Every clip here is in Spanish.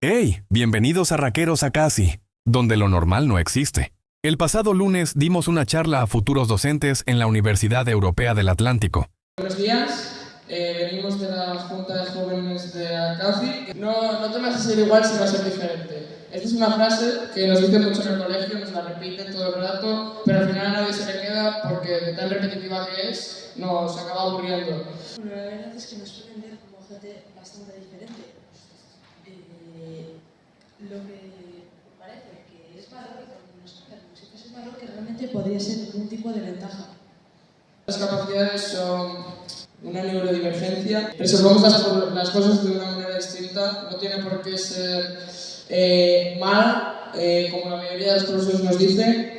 ¡Hey! Bienvenidos a Raqueros a Casi, donde lo normal no existe. El pasado lunes dimos una charla a futuros docentes en la Universidad Europea del Atlántico. Buenos días, venimos de la Junta de Jóvenes de ACACI. No te vas a ser igual si vas a ser diferente. Esta es una frase que nos dicen mucho en el colegio, nos la repiten todo el rato, pero al final a nadie se le queda porque de tan repetitiva que es, nos acaba aburriendo. Bueno, la verdad es que nos suelen ver como gente bastante diferente. Lo que parece que es valor, cuando nos cogen como si fuese valor, que realmente podría ser algún tipo de ventaja. Las capacidades son una neurodivergencia. Resolvemos las cosas de una manera distinta. No tiene por qué ser mal, como la mayoría de los profesores nos dicen.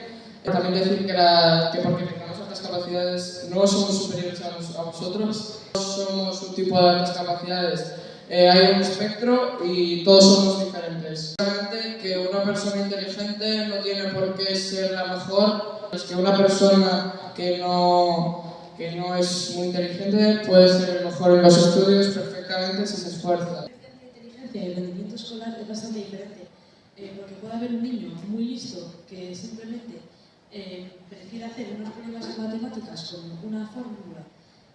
También decir que porque tengamos altas capacidades no somos superiores a vosotros. Somos un tipo de altas capacidades. Hay un espectro y todos somos diferentes. Realmente que una persona inteligente no tiene por qué ser la mejor. Es que una persona que no es muy inteligente puede ser el mejor en los estudios perfectamente si se esfuerza. La inteligencia y el rendimiento escolar es bastante diferente, porque puede haber un niño muy listo que simplemente prefiere hacer unas pruebas de matemáticas con una fórmula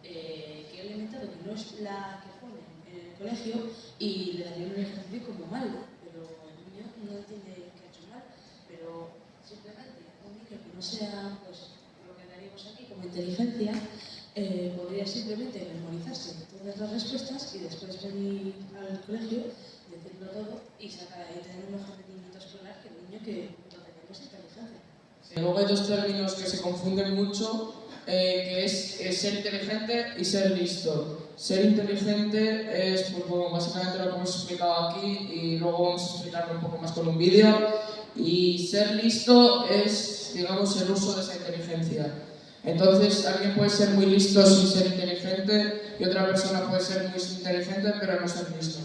que él ha inventado, que no es la que pone en el colegio, y le daría un ejercicio como malo, pero el niño no entiende que ha hecho mal, pero simplemente un niño que no sea pues, lo que daríamos aquí como inteligencia, podría simplemente memorizarse todas las respuestas y después venir al colegio, decirlo todo y tener un mejor rendimiento escolar que el niño que no tenemos inteligencia. Luego hay dos términos que se confunden mucho, que es ser inteligente y ser listo. Ser inteligente es pues, bueno, básicamente lo que hemos explicado aquí y luego vamos a explicarlo un poco más con un vídeo. Y ser listo es, digamos, el uso de esa inteligencia. Entonces, alguien puede ser muy listo sin ser inteligente y otra persona puede ser muy inteligente pero no ser listo.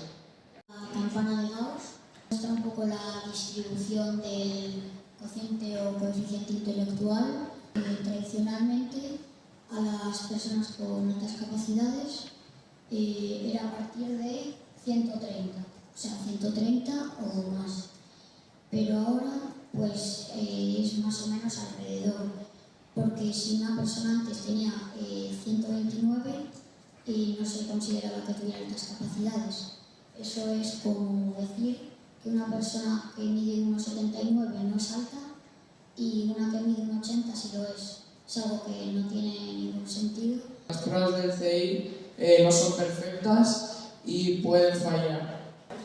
La campana de Gauss muestra un poco la distribución del cociente o coeficiente intelectual. Tradicionalmente, a las personas con altas capacidades era a partir de 130, o sea, 130 o más. Pero ahora, pues es más o menos alrededor, porque si una persona antes tenía 129, no se consideraba que tuviera altas capacidades. Eso es como decir que una persona que mide 1,79 no es alta y una que mide 1,80 sí lo es. Es algo que no tiene ningún sentido. Las pruebas del CI no son perfectas y pueden fallar.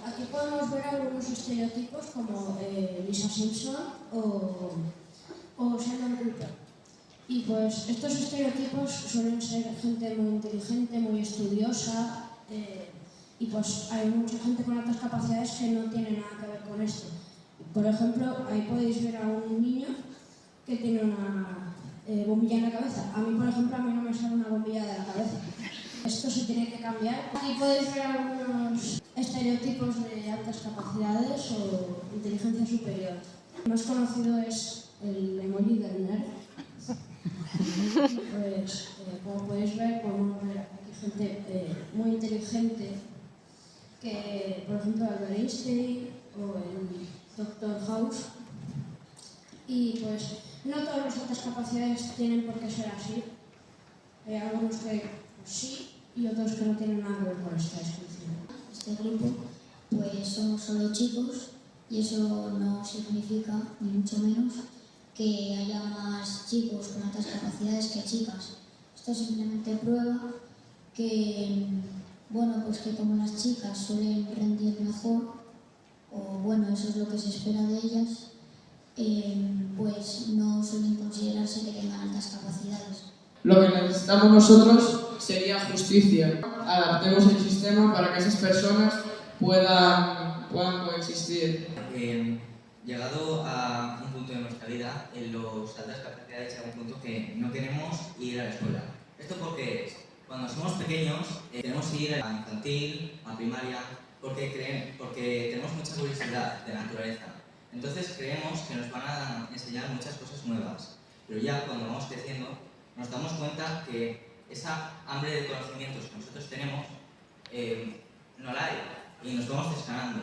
Aquí podemos ver algunos estereotipos como Lisa Simpson o Sheldon Cooper. Y pues estos estereotipos suelen ser gente muy inteligente, muy estudiosa, y pues hay mucha gente con altas capacidades que no tiene nada que ver con esto. Por ejemplo, ahí podéis ver a un niño que tiene una bombilla en la cabeza. A mí, por ejemplo, a mí no me sale una bombilla de la cabeza. Esto se tiene que cambiar. Aquí podéis ver algunos estereotipos de altas capacidades o inteligencia superior. El más conocido es el emoji del nerd. Pues, como podéis ver, podemos ver aquí gente muy inteligente que, por ejemplo, Albert Einstein o el Dr. House. Y pues no todas las altas capacidades tienen por qué ser así. Hay algunos que pues, sí y otros que no tienen nada que ver con esta descripción. Este grupo, pues somos solo chicos y eso no significa, ni mucho menos, que haya más chicos con altas capacidades que chicas. Esto simplemente prueba que, bueno, pues que como las chicas suelen rendir mejor, o bueno, eso es lo que se espera de ellas, pues no suelen considerarse que tengan altas capacidades. Lo que necesitamos nosotros sería justicia. Adaptemos el sistema para que esas personas puedan coexistir. Llegado a un punto de nuestra vida, en los altas capacidades llega un punto que no queremos ir a la escuela. ¿Esto por qué es? Cuando somos pequeños tenemos que ir a infantil, a primaria, porque tenemos mucha curiosidad de la naturaleza. Entonces creemos que nos van a enseñar muchas cosas nuevas, pero ya cuando vamos creciendo nos damos cuenta que esa hambre de conocimientos que nosotros tenemos no la hay. y nos vamos desganando.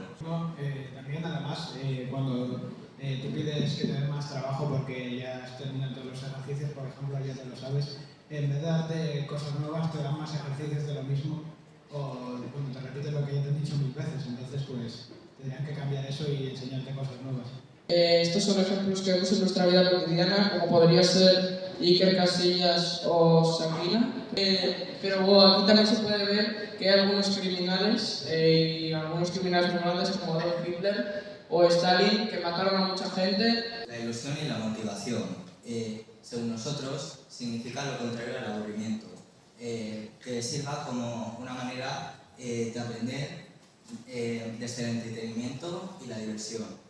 También además cuando tú pides que te den más trabajo porque ya has terminado todos los ejercicios, por ejemplo, ya te lo sabes, en vez de darte cosas nuevas te dan más ejercicios de lo mismo o bueno, te repiten lo que ya te han dicho 1000 veces, entonces pues tendrían que cambiar eso y enseñarte cosas nuevas. Estos son ejemplos que vemos en nuestra vida cotidiana, como podría ser Iker Casillas o Shakira. Pero bueno, aquí también se puede ver que hay algunos criminales, y algunos criminales muy grandes como Adolf Hitler o Stalin, que mataron a mucha gente. La ilusión y la motivación, según nosotros, significa lo contrario al aburrimiento, que sirva como una manera de aprender desde el entretenimiento y la diversión.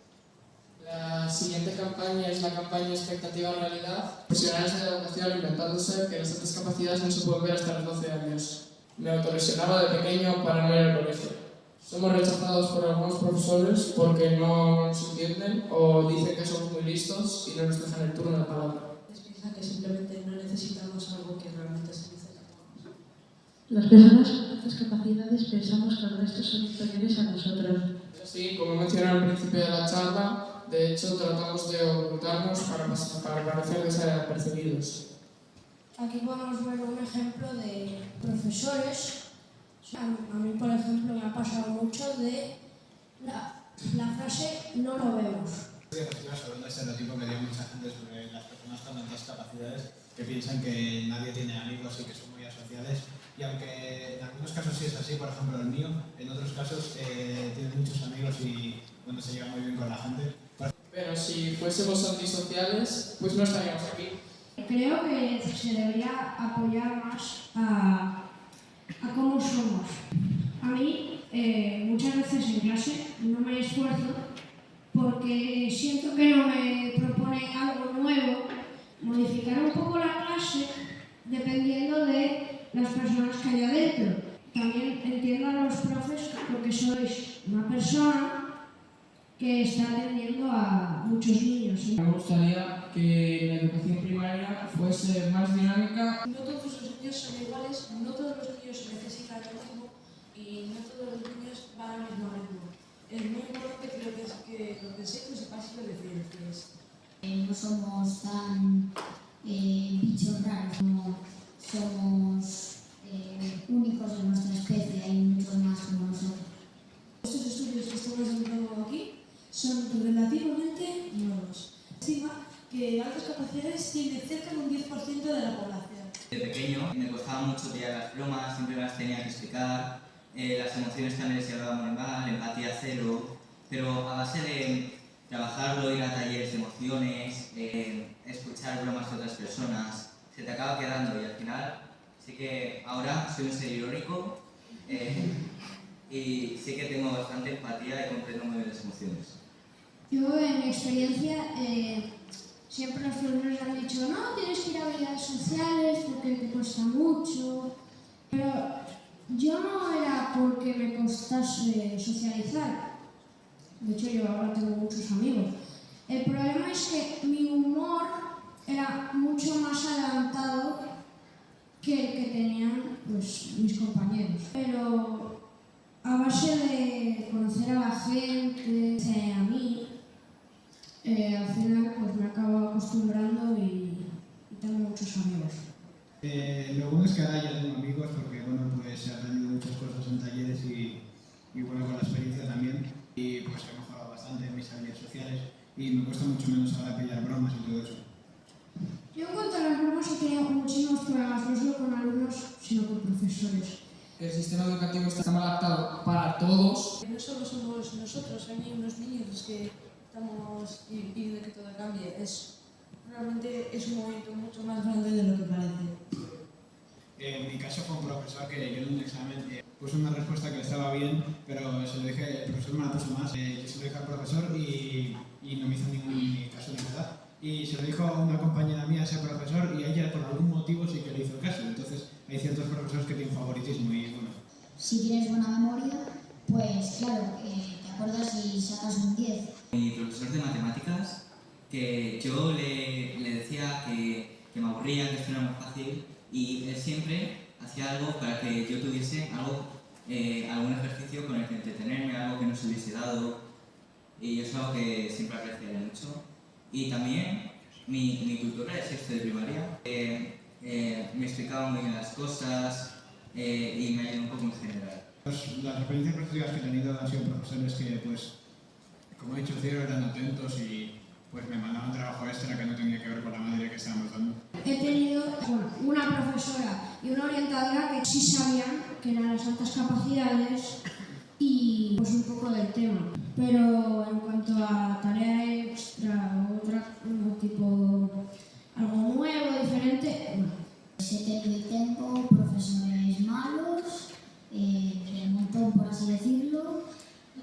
La siguiente campaña es la campaña Expectativa Realidad. Profesionales de la educación inventándose que las altas capacidades no se pueden ver hasta los 12 años. Me autolesionaba de pequeño para no ir al colegio. Somos rechazados por algunos profesores porque no nos entienden o dicen que somos muy listos y no nos dejan el turno de palabra. Piensan que simplemente no necesitamos algo que realmente se necesita. Las personas con altas capacidades pensamos que el resto son inferiores a nosotros. Así, como mencioné al principio de la charla, de hecho tratamos de ocultarnos para parecer desapercibidos. Aquí podemos ver un ejemplo de profesores. A mí, por ejemplo, me ha pasado mucho de la frase "no lo vemos". Sobre un estereotipo que tiene mucha gente sobre las personas con altas capacidades que piensan que nadie tiene amigos y que son muy asociales. Y aunque en algunos casos sí es así, por ejemplo el mío, en otros casos tiene muchos amigos y bueno, se lleva muy bien con la gente. Pero si fuésemos antisociales, pues no estaríamos aquí. Creo que se debería apoyar más a cómo somos. A mí, muchas veces en clase no me esfuerzo porque siento que no me propone algo nuevo, modificar un poco la clase dependiendo de las personas que hay adentro. También entiendo a los profes porque sois una persona que está atendiendo a muchos niños. Me gustaría que la educación primaria fuese más dinámica. No todos los niños son iguales, no todos los niños necesitan lo mismo y no todos los niños van al mismo ritmo. Es muy importante que lo que enseñes sepáis lo diferencias. No somos tan bichos raros, no somos únicos en nuestra especie, hay muchos más como nosotros. Estos estudios que estamos viendo aquí son relativamente nuevos. Estima que altas capacidades tienen cerca de un 10% de la población. De pequeño me costaba mucho pillar las bromas, siempre me las tenía que explicar, las emociones también les llevaba muy mal, empatía cero, pero a base de trabajarlo, ir a talleres de emociones, escuchar bromas de otras personas, se te acaba quedando y al final sí que ahora soy un ser irónico y sí que tengo bastante empatía y comprendo muy bien las emociones. Yo, en mi experiencia, siempre los profesores han dicho no, tienes que ir a habilidades sociales porque te cuesta mucho. Pero yo no era porque me costase socializar. De hecho, yo ahora tengo muchos amigos. El problema es que mi humor era mucho más adelantado que el que tenían pues, mis compañeros. Pero a base de conocer a la gente, a mí, al final pues me acabo acostumbrando y tengo muchos amigos. Lo bueno es que ahora ya tengo amigos porque bueno, pues he aprendido muchas cosas en talleres y bueno, con la experiencia también. Y pues he mejorado bastante en mis habilidades sociales y me cuesta mucho menos ahora pillar bromas y todo eso. Yo en cuanto a las bromas he tenido muchísimos problemas, no solo con alumnos, sino con profesores. El sistema educativo está mal adaptado para todos. No solo somos nosotros, hay unos niños los que estamos pidiendo que todo cambie. Realmente es un movimiento mucho más grande de lo que parece. En mi caso fue un profesor que yo en un examen puse una respuesta que estaba bien, pero se lo dije, el profesor me la puso más. Yo se lo dije al profesor y no me hizo ningún caso de verdad. Y se lo dijo a una compañera mía, ese profesor, y a ella por algún motivo sí que le hizo caso. Entonces hay ciertos profesores que tienen favoritismo y bueno. Si tienes buena memoria, pues claro, te acuerdas y sacas un 10. Mi profesor de matemáticas, que yo le decía que me aburría, que esto era muy fácil, y él siempre hacía algo para que yo tuviese algo algún ejercicio con el que entretenerme, algo que no se hubiese dado, y eso es algo que siempre apreciaré mucho. Y también mi tutora de sexto de primaria me explicaba muy bien las cosas y me ayudó un poco en general. Las experiencias prácticas que he tenido han sido profesores que, pues, como he dicho, eran atentos y pues me mandaban trabajo extra que no tenía que ver con la materia que estábamos dando. He tenido una profesora y una orientadora que sí sabían que eran las altas capacidades y pues un poco del tema. Pero en cuanto a tarea extra o otra, tipo algo nuevo, diferente, no. He tenido y tengo profesores malos, del montón por así decirlo,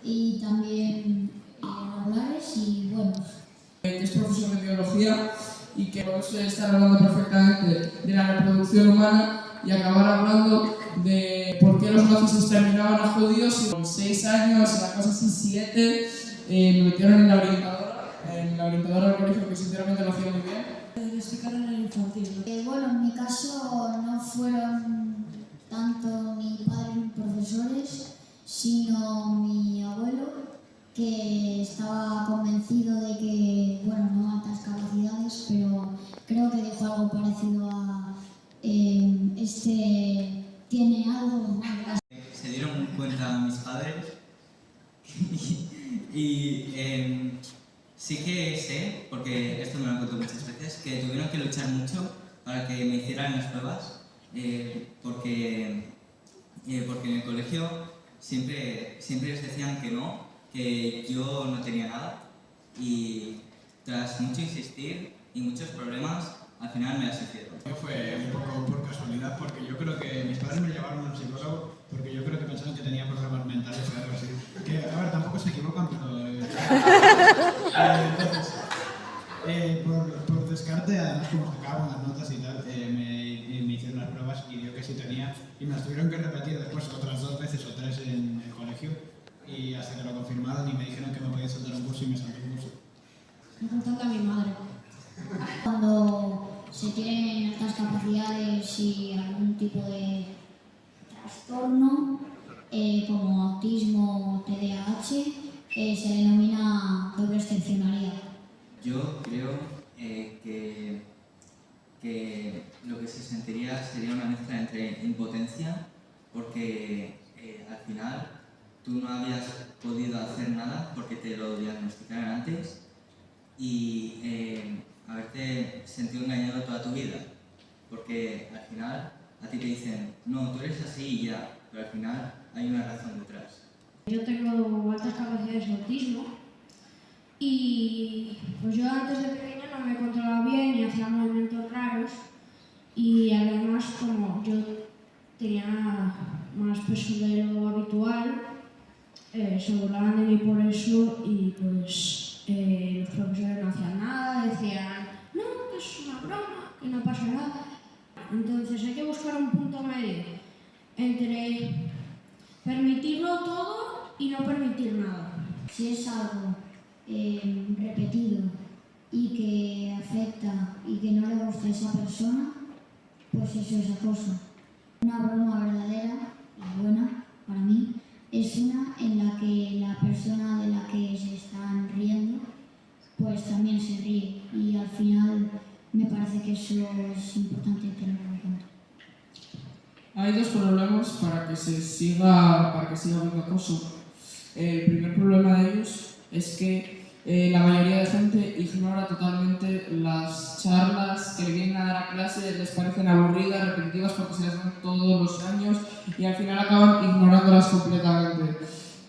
y también regulares y buenos. Que es profesor de biología y que podemos estar hablando perfectamente de la reproducción humana y acabar hablando de por qué los nazis exterminaban a judíos y con 6 años, la cosa así 7, me metieron en la orientadora del colegio, que sinceramente lo hacía muy bien. Diagnosticar en el infantil, ¿no? Bueno, en mi caso no fueron tanto mi padre ni profesores, sino mi abuelo, que estaba convencido de que, bueno, no altas capacidades, pero creo que dijo algo parecido a este tiene algo más. Se dieron cuenta mis padres y sí que sé, porque esto me lo han contado muchas veces, que tuvieron que luchar mucho para que me hicieran las pruebas, porque en el colegio siempre les decían que no, que yo no tenía nada, y tras mucho insistir y muchos problemas, al final me las hicieron. Fue un poco por casualidad, porque yo creo que mis padres me llevaron a un psicólogo porque yo creo que pensaban que tenía problemas mentales o algo así. Que, a ver, tampoco se equivocan, pero... entonces, por descarte, además como sacaba buenas notas y tal, me hicieron las pruebas y dio que sí tenía, y me las tuvieron que repetir después otras 2 veces o 3 en el colegio, y hasta que lo confirmaron y me dijeron que me podía saltar un curso y me salté un curso. Preguntando a mi madre. Cuando se tienen altas capacidades y algún tipo de trastorno, como autismo o TDAH, se denomina doble excepcionalidad. Yo creo que lo que se sentiría sería una mezcla entre impotencia, porque al final tú no habías podido hacer nada porque te lo diagnosticaron antes, y haberte sentido engañado toda tu vida, porque al final a ti te dicen, no, tú eres así y ya, pero al final hay una razón detrás. Yo tengo altas capacidades de autismo y pues yo antes de pequeña no me controlaba bien y hacía movimientos raros, y además como yo tenía más peso de lo habitual, se burlaban de mí por eso, y pues los profesores no hacían nada, decían no, que es una broma, que no pasa nada. Entonces hay que buscar un punto medio entre permitirlo todo y no permitir nada. Si es algo repetido y que afecta y que no le gusta a esa persona, pues eso es acoso. Una broma verdadera y buena para mí es una en la que la persona de la que se están riendo pues también se ríe, y al final me parece que eso es importante tenerlo en cuenta. Hay 2 problemas para que siga habiendo acoso. El primer problema de ellos es que la mayoría de gente ignora totalmente las charlas que le vienen a dar a clase, les parecen aburridas, repetitivas, porque se las dan todos los años y al final acaban ignorándolas completamente.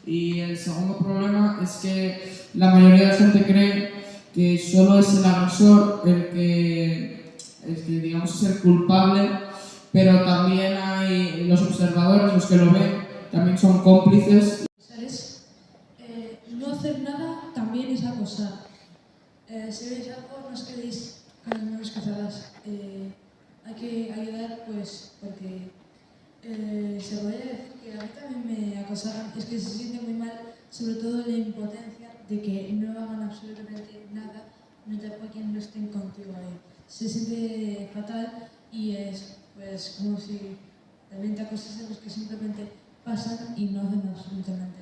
Y el segundo problema es que la mayoría de gente cree que solo es el agresor el que digamos es el culpable, pero también hay los observadores, los que lo ven, también son cómplices. No hacer nada también es acosar. Si veis algo, no os quedéis con las manos cruzadas. Hay que ayudar, pues, porque se podría decir que a mí también me acosaban. Es que se siente muy mal, sobre todo la impotencia de que no hagan absolutamente nada, no te apoyen, no estén contigo ahí. Se siente fatal y es pues como si también te acosasen los que simplemente pasan y no hacen absolutamente